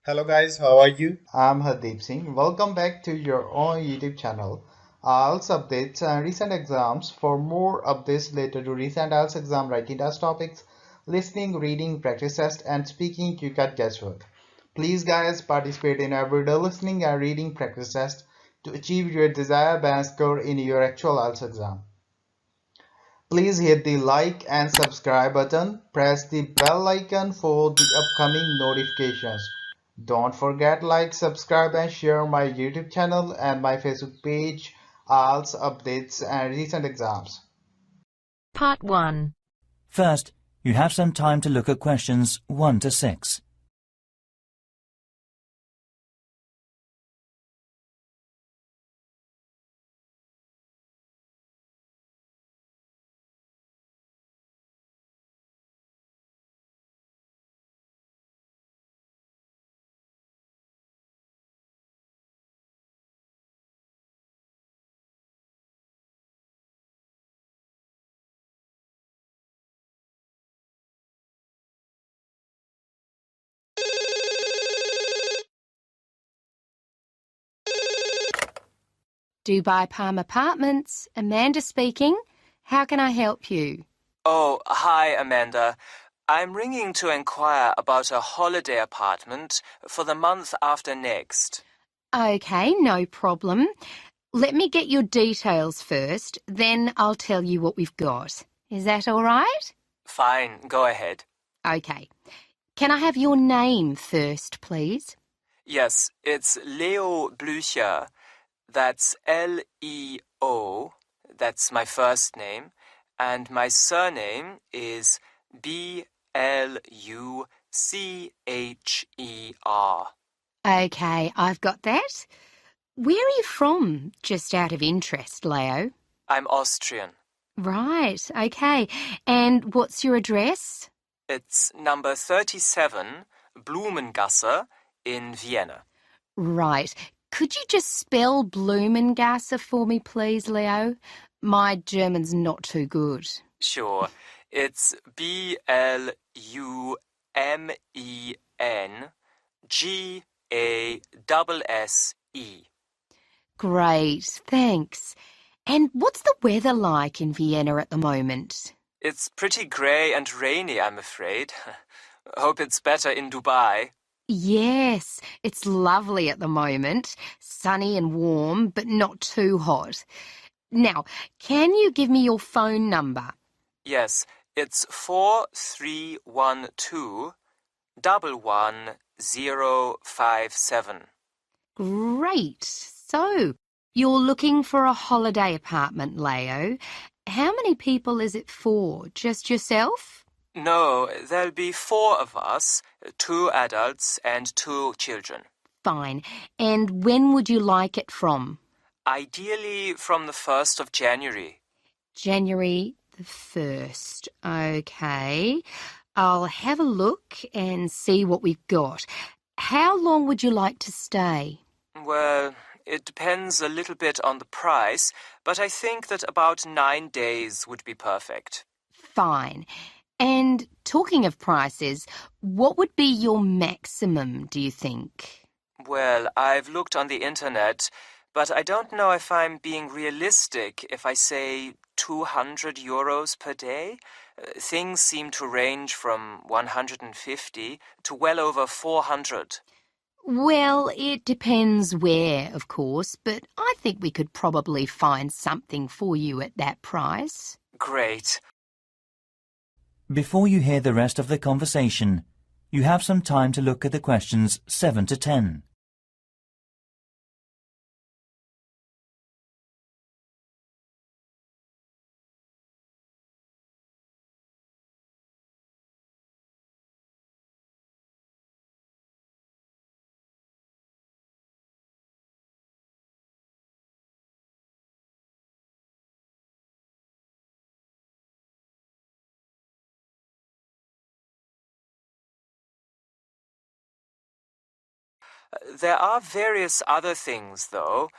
Hello guys, how are you? I'm Hardeep Singh. Welcome back to your own YouTube channel. IELTS updates and recent exams. For more updates related to recent IELTS exam writing test topics, listening, reading, practice test, and speaking, you got guesswork. Please, guys, participate in everyday listening and reading practice test to achieve your desired band score in your actual IELTS exam. Please hit the like and subscribe button. Press the bell icon for the upcoming notifications. Don't forget like, subscribe and share my YouTube channel and my Facebook page, IELTS updates and recent exams. Part 1. First, you have some time to look at questions 1 to 6. Dubai Palm Apartments. Amanda speaking. How can I help you? Oh, hi, Amanda. I'm ringing to inquire about a holiday apartment for the month after next. Okay, no problem. Let me get your details first, then I'll tell you what we've got. Is that all right? Fine, go ahead. Okay. Can I have your name first, please? Yes, it's Leo Blücher. That's Leo. That's my first name. And my surname is Blucher. Okay, I've got that. Where are you from, just out of interest, Leo? I'm Austrian. Right, okay. And what's your address? It's number 37, Blumengasse in Vienna. Right. Could you just spell Blumengasse for me, please, Leo? My German's not too good. Sure. It's Blumengasse. Great, thanks. And what's the weather like in Vienna at the moment? It's pretty grey and rainy, I'm afraid. Hope it's better in Dubai. Yes, it's lovely at the moment. Sunny and warm, but not too hot. Now, can you give me your phone number? Yes, it's 4312 11057. Great. So, you're looking for a holiday apartment, Leo. How many people is it for? Just yourself? No, there'll be 4 of us, 2 adults and 2 children. Fine. And when would you like it from? Ideally from the 1st of January. January the 1st. Okay. I'll have a look and see what we've got. How long would you like to stay? Well, it depends a little bit on the price, but I think that about 9 days would be perfect. Fine. And talking of prices, what would be your maximum, do you think? Well, I've looked on the internet, but I don't know if I'm being realistic if I say 200 euros per day. Things seem to range from 150 to well over 400. Well, it depends where, of course, but I think we could probably find something for you at that price. Great. Before you hear the rest of the conversation, you have some time to look at the questions 7 to 10. There are various other things, though.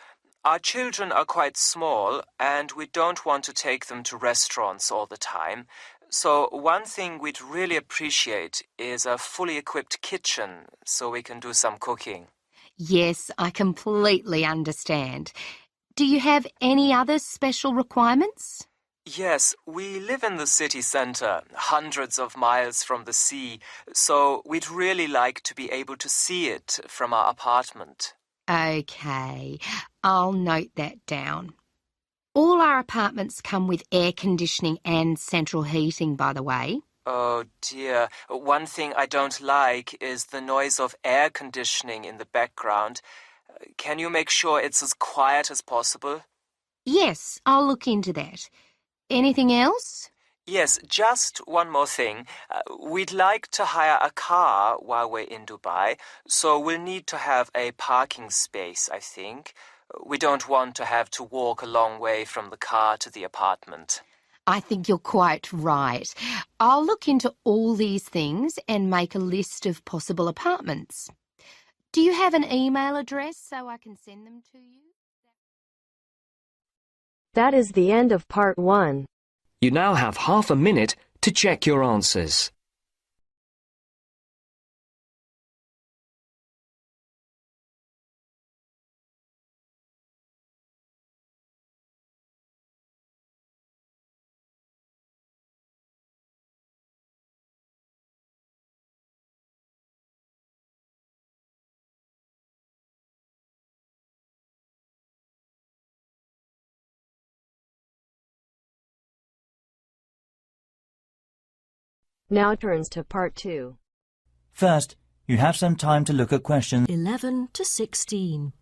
Our children are quite small, and we don't want to take them to restaurants all the time, So one thing we'd really appreciate is a fully equipped kitchen so we can do some cooking. Yes, I completely understand. Do you have any other special requirements? Yes, we live in the city centre, hundreds of miles from the sea, so we'd really like to be able to see it from our apartment. Okay, I'll note that down. All our apartments come with air conditioning and central heating, by the way. Oh dear, one thing I don't like is the noise of air conditioning in the background. Can you make sure it's as quiet as possible? Yes, I'll look into that. Anything else? Yes, just one more thing. We'd like to hire a car while we're in Dubai, so we'll need to have a parking space, I think. We don't want to have to walk a long way from the car to the apartment. I think you're quite right. I'll look into all these things and make a list of possible apartments. Do you have an email address so I can send them to you? That is the end of part 1. You now have half a minute to check your answers. Now turns to part 2. First, you have some time to look at questions 11 to 16.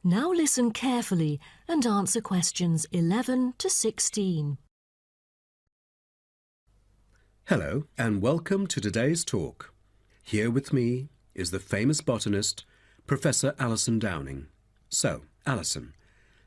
Now listen carefully and answer questions 11 to 16. Hello and welcome to today's talk. Here with me is the famous botanist, Professor Alison Downing. So, Alison,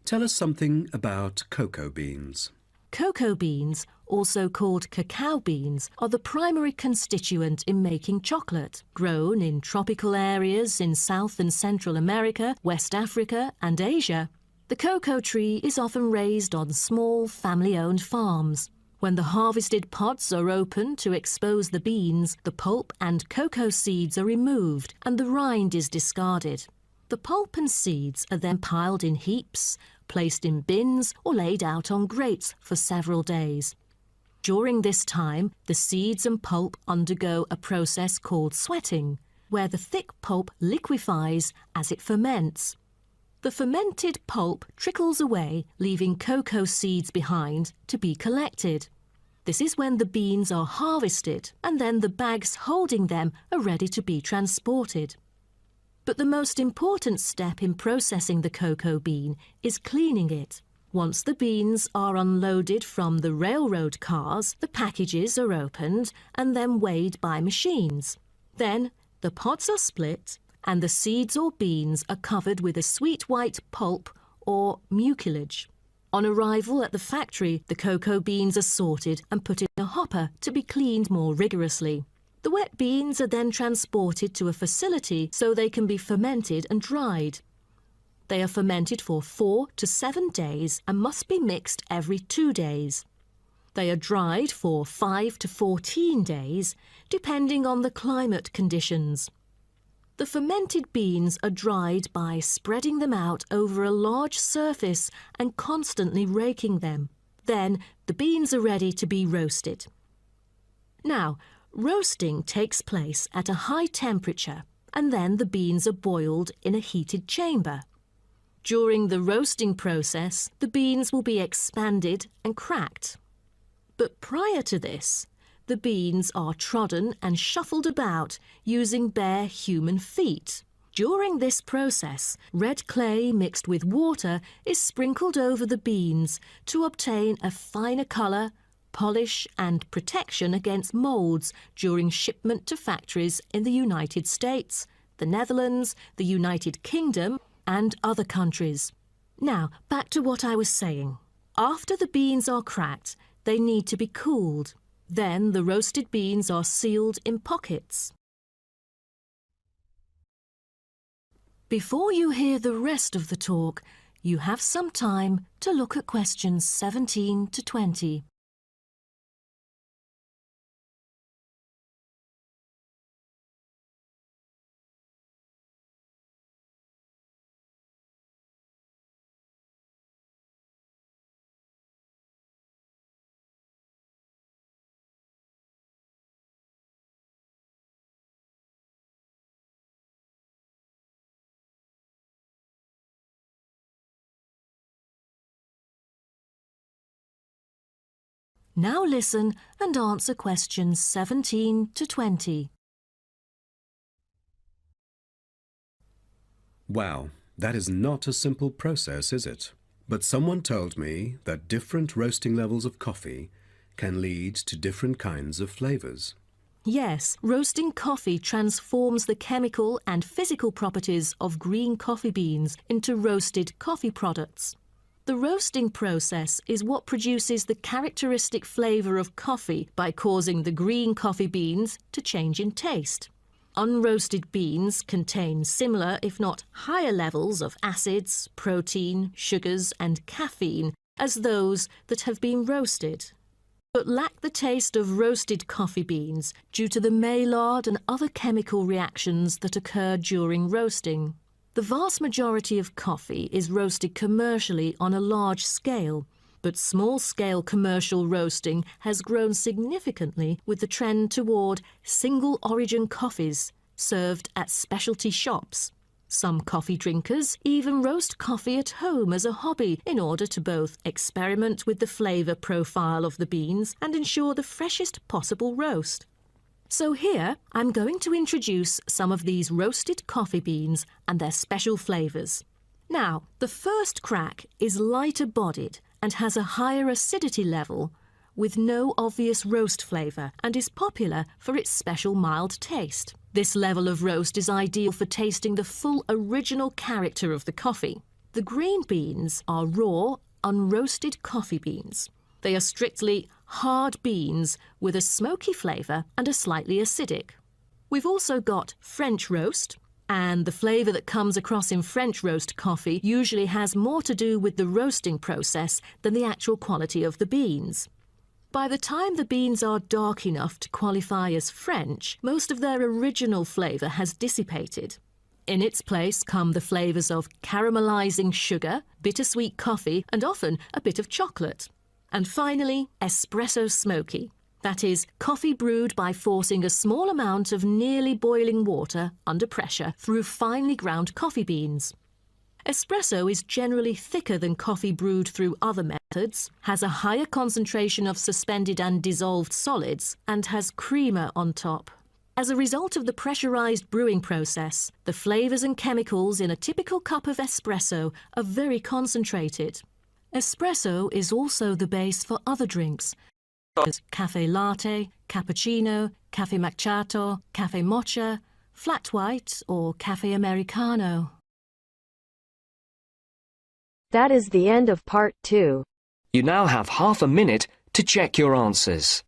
tell us something about cocoa beans. Cocoa beans, also called cacao beans, are the primary constituent in making chocolate, grown in tropical areas in South and Central America, West Africa and Asia. The cocoa tree is often raised on small family-owned farms. When the harvested pods are opened to expose the beans, the pulp and cocoa seeds are removed and the rind is discarded. The pulp and seeds are then piled in heaps, placed in bins or laid out on grates for several days. During this time, the seeds and pulp undergo a process called sweating, where the thick pulp liquefies as it ferments. The fermented pulp trickles away, leaving cocoa seeds behind to be collected. This is when the beans are harvested, and then the bags holding them are ready to be transported. But the most important step in processing the cocoa bean is cleaning it. Once the beans are unloaded from the railroad cars, the packages are opened and then weighed by machines. Then the pods are split and the seeds or beans are covered with a sweet white pulp or mucilage. On arrival at the factory, the cocoa beans are sorted and put in a hopper to be cleaned more rigorously. The wet beans are then transported to a facility so they can be fermented and dried. They are fermented for 4 to 7 days and must be mixed every 2 days. They are dried for 5 to 14 days, depending on the climate conditions. The fermented beans are dried by spreading them out over a large surface and constantly raking them. Then the beans are ready to be roasted. Now, roasting takes place at a high temperature, and then the beans are boiled in a heated chamber. During the roasting process, the beans will be expanded and cracked. But prior to this, the beans are trodden and shuffled about using bare human feet. During this process, red clay mixed with water is sprinkled over the beans to obtain a finer colour polish and protection against moulds during shipment to factories in the United States, the Netherlands, the United Kingdom and other countries. Now, back to what I was saying. After the beans are cracked, they need to be cooled. Then the roasted beans are sealed in pockets. Before you hear the rest of the talk, you have some time to look at questions 17 to 20. Now listen and answer questions 17 to 20. Wow, that is not a simple process, is it? But someone told me that different roasting levels of coffee can lead to different kinds of flavours. Yes, roasting coffee transforms the chemical and physical properties of green coffee beans into roasted coffee products. The roasting process is what produces the characteristic flavour of coffee by causing the green coffee beans to change in taste. Unroasted beans contain similar, if not higher levels of acids, protein, sugars and caffeine as those that have been roasted, but lack the taste of roasted coffee beans due to the Maillard and other chemical reactions that occur during roasting. The vast majority of coffee is roasted commercially on a large scale, but small-scale commercial roasting has grown significantly with the trend toward single-origin coffees served at specialty shops. Some coffee drinkers even roast coffee at home as a hobby in order to both experiment with the flavour profile of the beans and ensure the freshest possible roast. So here I'm going to introduce some of these roasted coffee beans and their special flavours. Now, the first crack is lighter bodied and has a higher acidity level with no obvious roast flavour and is popular for its special mild taste. This level of roast is ideal for tasting the full original character of the coffee. The green beans are raw, unroasted coffee beans. They are strictly hard beans with a smoky flavour and are slightly acidic. We've also got French roast, and the flavour that comes across in French roast coffee usually has more to do with the roasting process than the actual quality of the beans. By the time the beans are dark enough to qualify as French, most of their original flavour has dissipated. In its place come the flavours of caramelising sugar, bittersweet coffee and often a bit of chocolate. And finally, espresso smoky. That is, coffee brewed by forcing a small amount of nearly boiling water under pressure through finely ground coffee beans. Espresso is generally thicker than coffee brewed through other methods, has a higher concentration of suspended and dissolved solids, and has creamer on top. As a result of the pressurised brewing process, the flavours and chemicals in a typical cup of espresso are very concentrated. Espresso is also the base for other drinks, such as cafe latte, cappuccino, cafe macchiato, cafe mocha, flat white or cafe americano. That is the end of part 2. You now have half a minute to check your answers.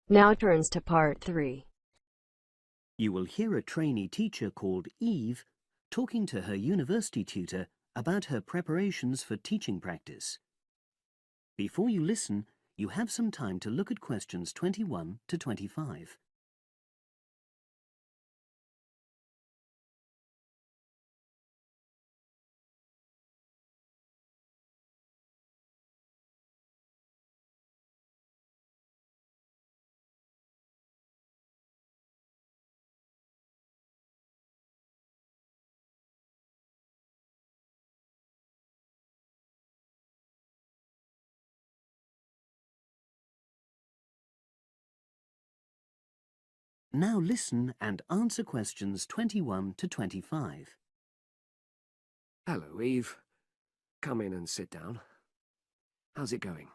Now turns to part 3. You will hear a trainee teacher called Eve talking to her university tutor about her preparations for teaching practice. Before you listen, you have some time to look at questions 21 to 25. Now listen and answer questions 21 to 25. Hello, Eve. Come in and sit down. How's it going?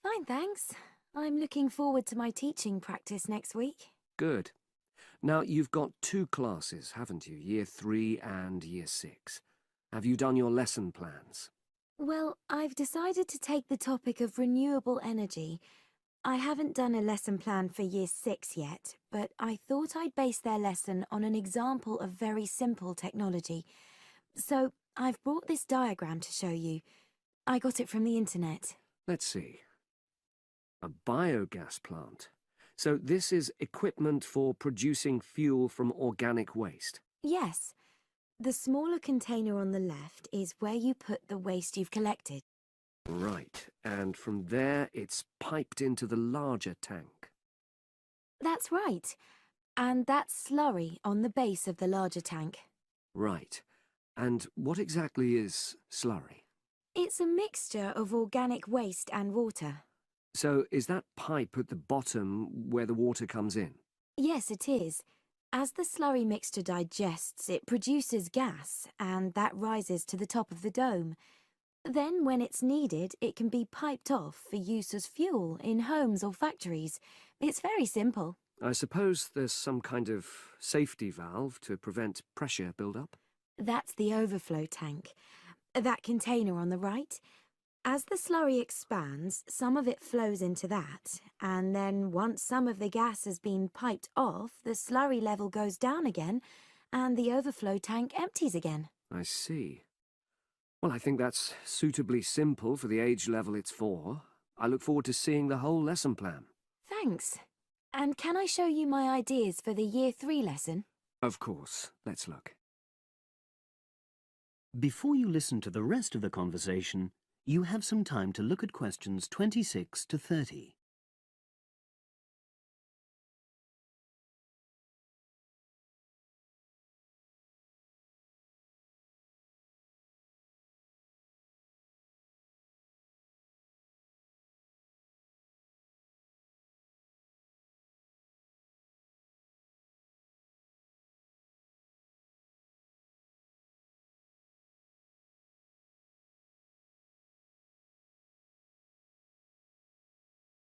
Fine, thanks. I'm looking forward to my teaching practice next week. Good. Now, you've got 2 classes, haven't you? Year 3 and Year 6. Have you done your lesson plans? Well, I've decided to take the topic of renewable energy. I haven't done a lesson plan for Year 6 yet, but I thought I'd base their lesson on an example of very simple technology. So I've brought this diagram to show you. I got it from the internet. Let's see. A biogas plant. So this is equipment for producing fuel from organic waste. Yes. The smaller container on the left is where you put the waste you've collected. Right, and from there it's piped into the larger tank. That's right. And that's slurry on the base of the larger tank. Right. And what exactly is slurry? It's a mixture of organic waste and water. So is that pipe at the bottom where the water comes in? Yes, it is. As the slurry mixture digests, it produces gas, and that rises to the top of the dome. Then, when it's needed, it can be piped off for use as fuel in homes or factories. It's very simple. I suppose there's some kind of safety valve to prevent pressure build-up? That's the overflow tank. That container on the right. As the slurry expands, some of it flows into that, and then once some of the gas has been piped off, the slurry level goes down again, and the overflow tank empties again. I see. Well, I think that's suitably simple for the age level it's for. I look forward to seeing the whole lesson plan. Thanks. And can I show you my ideas for the Year 3 lesson? Of course. Let's look. Before you listen to the rest of the conversation, you have some time to look at questions 26 to 30.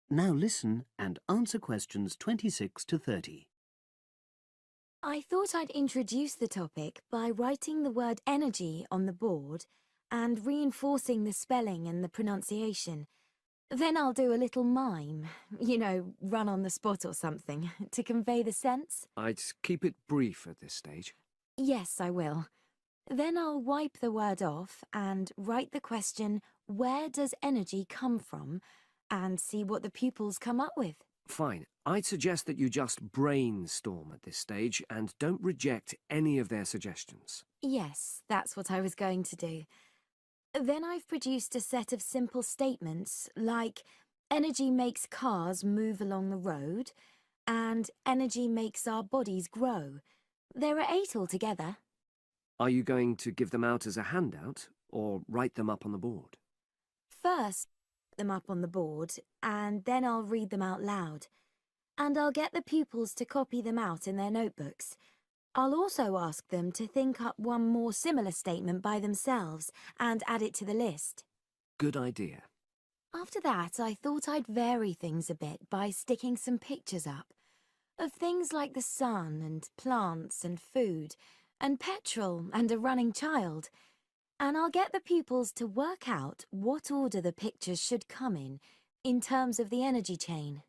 Now listen and answer questions 26 to 30. I thought I'd introduce the topic by writing the word energy on the board and reinforcing the spelling and the pronunciation. Then I'll do a little mime, run on the spot or something, to convey the sense. I'd keep it brief at this stage. Yes, I will. Then I'll wipe the word off and write the question, where does energy come from? And see what the pupils come up with. Fine. I'd suggest that you just brainstorm at this stage and don't reject any of their suggestions. Yes, that's what I was going to do. Then I've produced a set of simple statements like, energy makes cars move along the road, and energy makes our bodies grow. There are 8 altogether. Are you going to give them out as a handout or write them up on the board? First, them up on the board, and then I'll read them out loud. And I'll get the pupils to copy them out in their notebooks. I'll also ask them to think up one more similar statement by themselves and add it to the list. Good idea. After that, I thought I'd vary things a bit by sticking some pictures up of things like the sun and plants and food and petrol and a running child. And I'll get the pupils to work out what order the pictures should come in terms of the energy chain.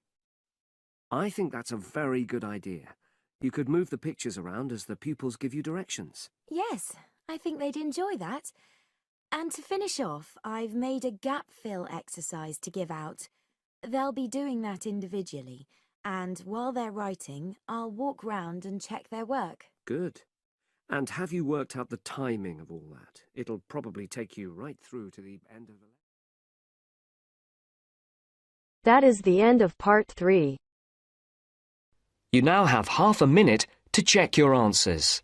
I think that's a very good idea. You could move the pictures around as the pupils give you directions. Yes, I think they'd enjoy that. And to finish off, I've made a gap fill exercise to give out. They'll be doing that individually, and while they're writing, I'll walk round and check their work. Good. And have you worked out the timing of all that? It'll probably take you right through to the end of the lesson. That is the end of part 3. You now have half a minute to check your answers.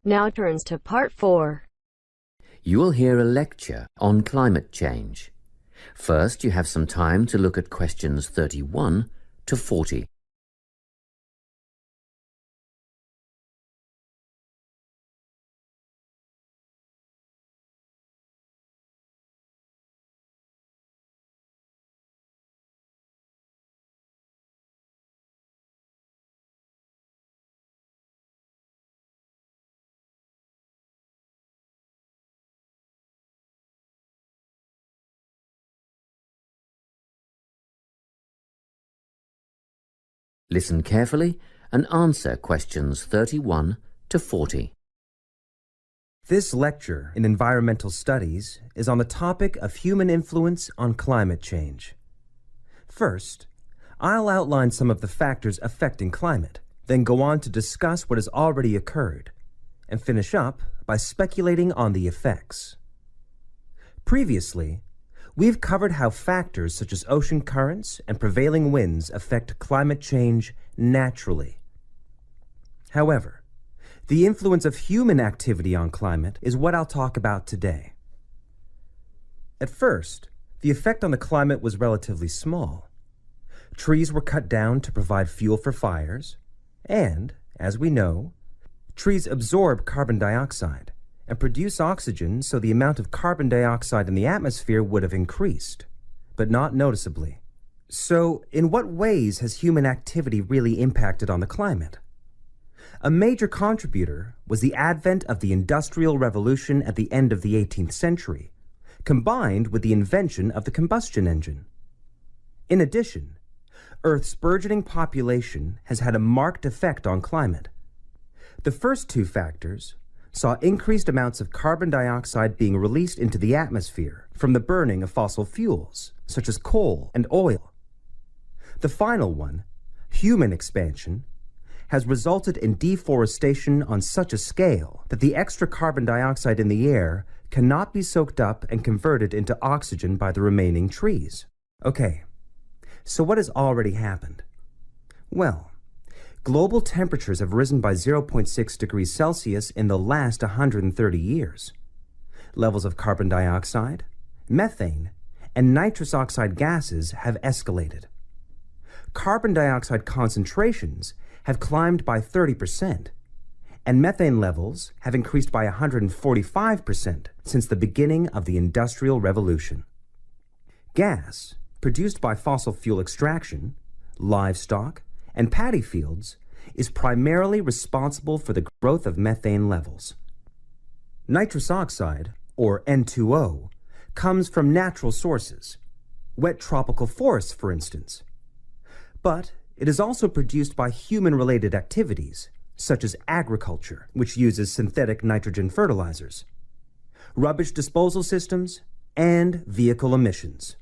Now turns to Part 4. You will hear a lecture on climate change. First, you have some time to look at questions 31 to 40. Listen carefully and answer questions 31 to 40. This lecture in environmental studies is on the topic of human influence on climate change. First, I'll outline some of the factors affecting climate, then go on to discuss what has already occurred, and finish up by speculating on the effects. Previously, we've covered how factors such as ocean currents and prevailing winds affect climate change naturally. However, the influence of human activity on climate is what I'll talk about today. At first, the effect on the climate was relatively small. Trees were cut down to provide fuel for fires, and, as we know, trees absorb carbon dioxide and produce oxygen, so the amount of carbon dioxide in the atmosphere would have increased, but not noticeably. So, in what ways has human activity really impacted on the climate? A major contributor was the advent of the Industrial Revolution at the end of the 18th century, combined with the invention of the combustion engine. In addition, Earth's burgeoning population has had a marked effect on climate. The first two factors saw increased amounts of carbon dioxide being released into the atmosphere from the burning of fossil fuels, such as coal and oil. The final one, human expansion, has resulted in deforestation on such a scale that the extra carbon dioxide in the air cannot be soaked up and converted into oxygen by the remaining trees. Okay, so what has already happened? Well, global temperatures have risen by 0.6 degrees Celsius in the last 130 years. Levels of carbon dioxide, methane, and nitrous oxide gases have escalated. Carbon dioxide concentrations have climbed by 30%, and methane levels have increased by 145% since the beginning of the Industrial Revolution. Gas, produced by fossil fuel extraction, livestock, and paddy fields, is primarily responsible for the growth of methane levels. Nitrous oxide, or N2O, comes from natural sources, wet tropical forests, for instance. But it is also produced by human-related activities, such as agriculture, which uses synthetic nitrogen fertilizers, rubbish disposal systems, and vehicle emissions.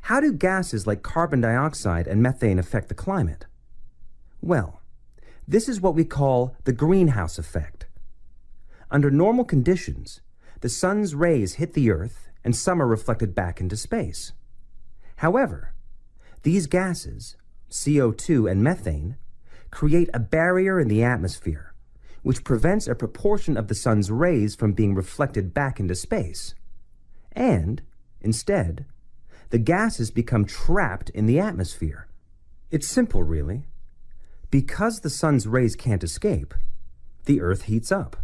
How do gases like carbon dioxide and methane affect the climate? Well, this is what we call the greenhouse effect. Under normal conditions, the sun's rays hit the Earth and some are reflected back into space. However, these gases, CO2 and methane, create a barrier in the atmosphere, which prevents a proportion of the sun's rays from being reflected back into space. And, instead, the gases become trapped in the atmosphere. It's simple, really. Because the sun's rays can't escape, the Earth heats up.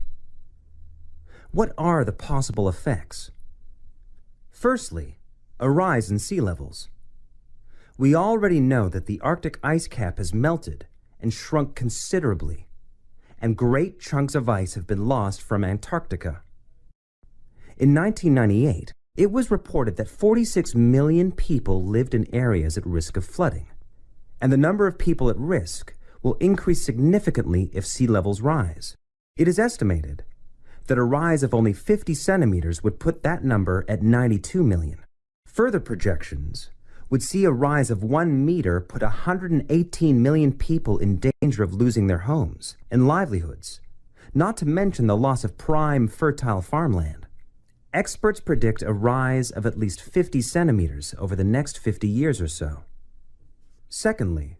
What are the possible effects? Firstly, a rise in sea levels. We already know that the Arctic ice cap has melted and shrunk considerably, and great chunks of ice have been lost from Antarctica. In 1998, it was reported that 46 million people lived in areas at risk of flooding, and the number of people at risk will increase significantly if sea levels rise. It is estimated that a rise of only 50 centimeters would put that number at 92 million. Further projections would see a rise of 1 meter put 118 million people in danger of losing their homes and livelihoods, not to mention the loss of prime, fertile farmland. Experts predict a rise of at least 50 centimeters over the next 50 years or so. Secondly,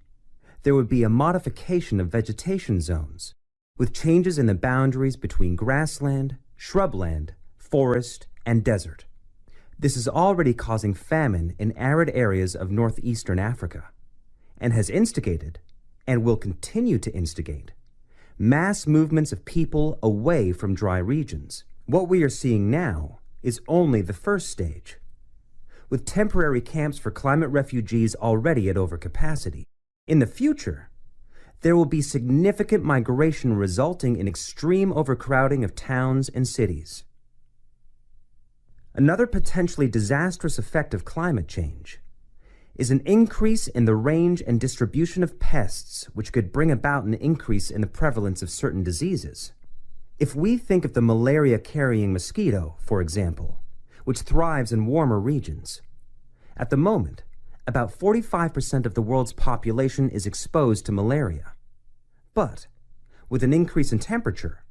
there would be a modification of vegetation zones. with changes in the boundaries between grassland, shrubland, forest, and desert. This is already causing famine in arid areas of northeastern Africa, and has instigated, and will continue to instigate, mass movements of people away from dry regions. What we are seeing now is only the first stage, with temporary camps for climate refugees already at overcapacity. In the future, there will be significant migration resulting in extreme overcrowding of towns and cities. Another potentially disastrous effect of climate change is an increase in the range and distribution of pests, which could bring about an increase in the prevalence of certain diseases. If we think of the malaria-carrying mosquito, for example, which thrives in warmer regions, at the moment, about 45% of the world's population is exposed to malaria. But, with an increase in temperature,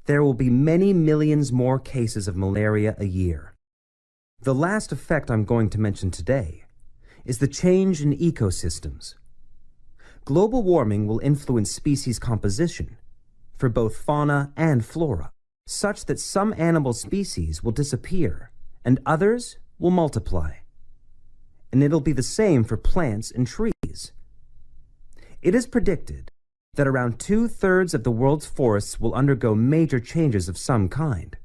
there will be many millions more cases of malaria a year. The last effect I'm going to mention today is the change in ecosystems. Global warming will influence species composition for both fauna and flora, such that some animal species will disappear and others will multiply. And it'll be the same for plants and trees. It is predicted that around 2/3 of the world's forests will undergo major changes of some kind.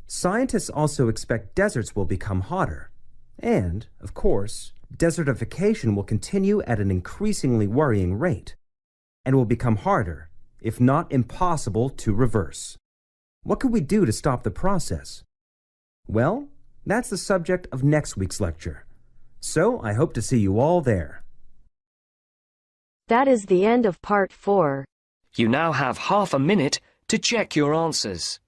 Scientists also expect deserts will become hotter, and, of course, desertification will continue at an increasingly worrying rate, and will become harder, if not impossible, to reverse. What could we do to stop the process? Well, that's the subject of next week's lecture. So I hope to see you all there. That is the end of part 4. You now have half a minute to check your answers.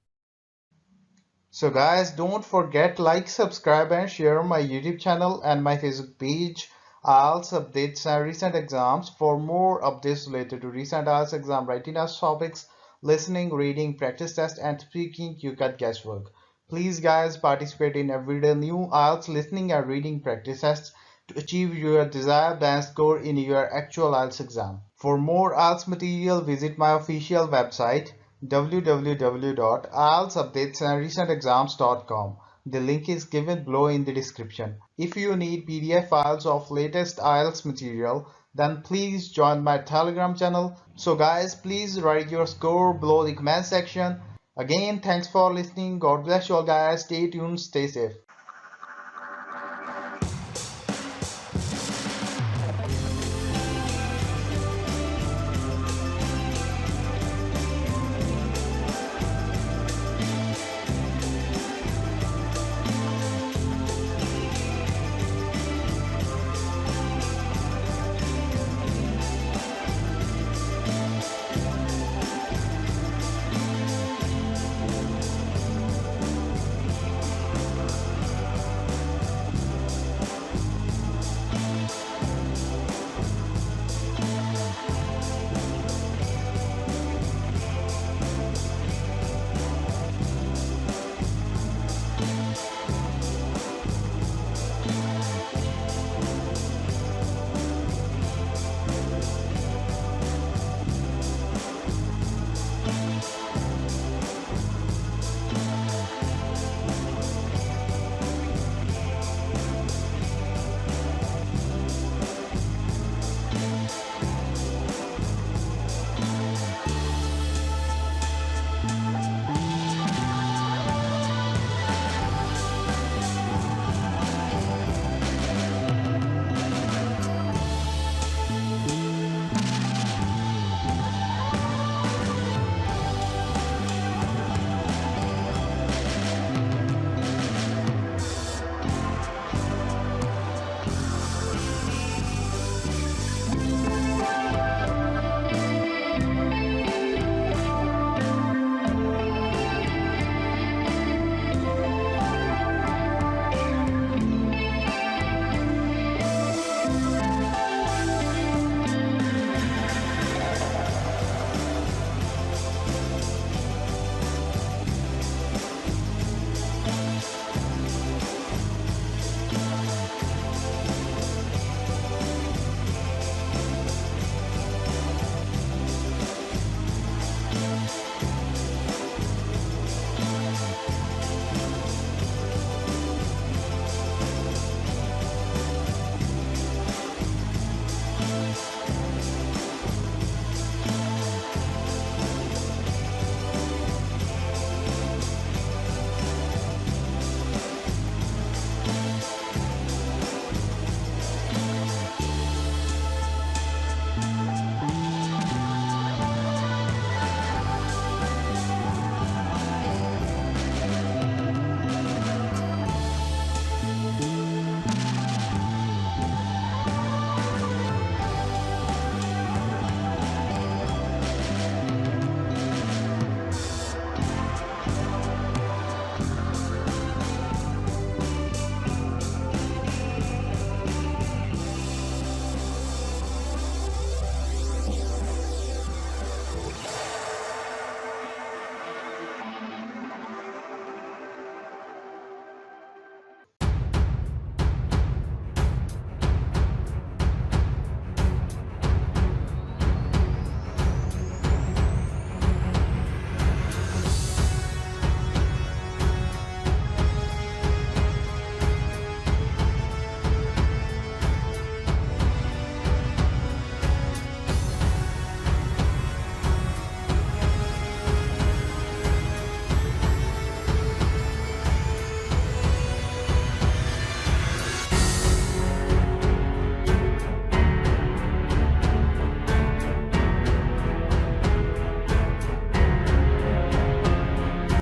So guys, don't forget like, subscribe and share my YouTube channel and my Facebook page, IELTS updates and recent exams. For more updates related to recent IELTS exam writing test topics, listening, reading, practice test and speaking, you got guesswork. Please guys, participate in everyday new IELTS listening and reading practice tests to achieve your desired band score in your actual IELTS exam. For more IELTS material, visit my official website www.ieltsupdatesandrecentexams.com. The link is given below in the description. If you need PDF files of latest IELTS material, then please join my Telegram channel. So guys, please write your score below the comment section. Again, thanks for listening. God bless you all guys. Stay tuned, stay safe.